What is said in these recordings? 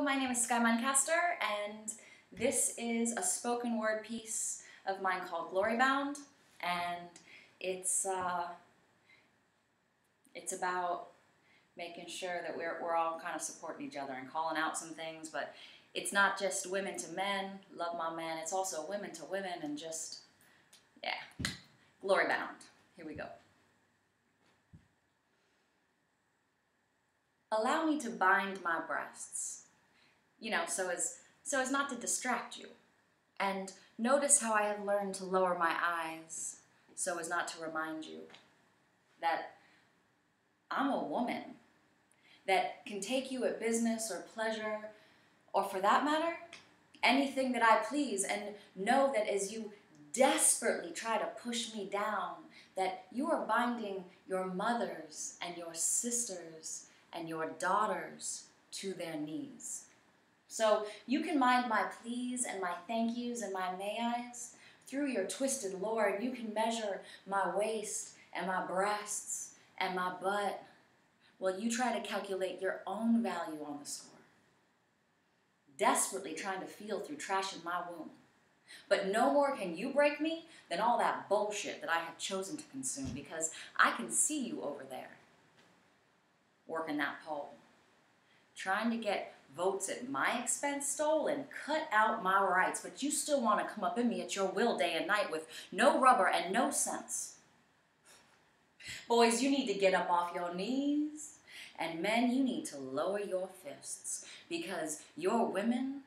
my name is Muncaster, and this is a spoken word piece of mine called Glory Bound, and it's about making sure that we're all kind of supporting each other and calling out some things, but it's not just women to men, love my man, it's also women to women, and just, yeah, glory bound. Here we go. Allow me to bind my breasts, so as not to distract you. And notice how I have learned to lower my eyes so as not to remind you that I'm a woman that can take you at business or pleasure, or for that matter, anything that I please, and know that as you desperately try to push me down, that you are binding your mothers and your sisters and your daughters to their knees. So you can mind my please and my thank yous and my may I's through your twisted lore, and you can measure my waist and my breasts and my butt while you try to calculate your own value on the score. Desperately trying to feel through trash in my womb. But no more can you break me than all that bullshit that I have chosen to consume, because I can see you over there working that pole, trying to get votes at my expense stole and cut out my rights, but you still want to come up in me at your will day and night with no rubber and no sense. Boys, you need to get up off your knees, and men, you need to lower your fists, because your women,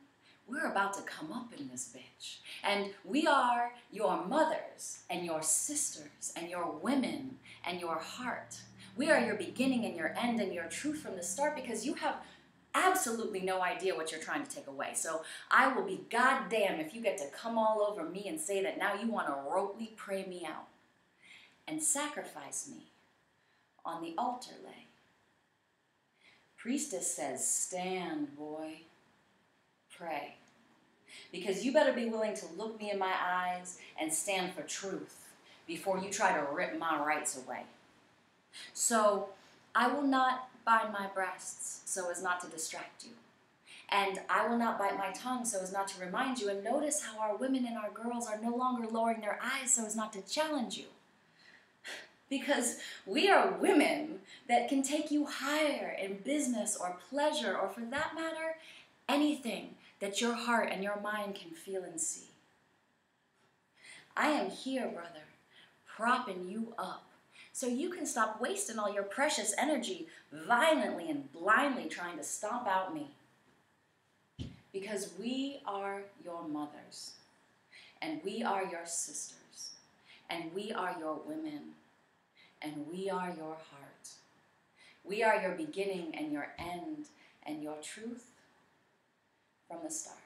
we're about to come up in this bitch, and we are your mothers and your sisters and your women and your heart. We are your beginning and your end and your truth from the start, because you have absolutely no idea what you're trying to take away. So I will be goddamn if you get to come all over me and say that now you want to rotely pray me out and sacrifice me on the altar lay. Priestess says, stand, boy, pray. Because you better be willing to look me in my eyes and stand for truth before you try to rip my rights away. So I will not bind my breasts so as not to distract you. And I will not bite my tongue so as not to remind you. And notice how our women and our girls are no longer lowering their eyes so as not to challenge you. Because we are women that can take you higher in business or pleasure, or for that matter, anything that your heart and your mind can feel and see. I am here, brother, propping you up so you can stop wasting all your precious energy violently and blindly trying to stomp out me. Because we are your mothers, and we are your sisters, and we are your women, and we are your heart. We are your beginning and your end and your truth from the start.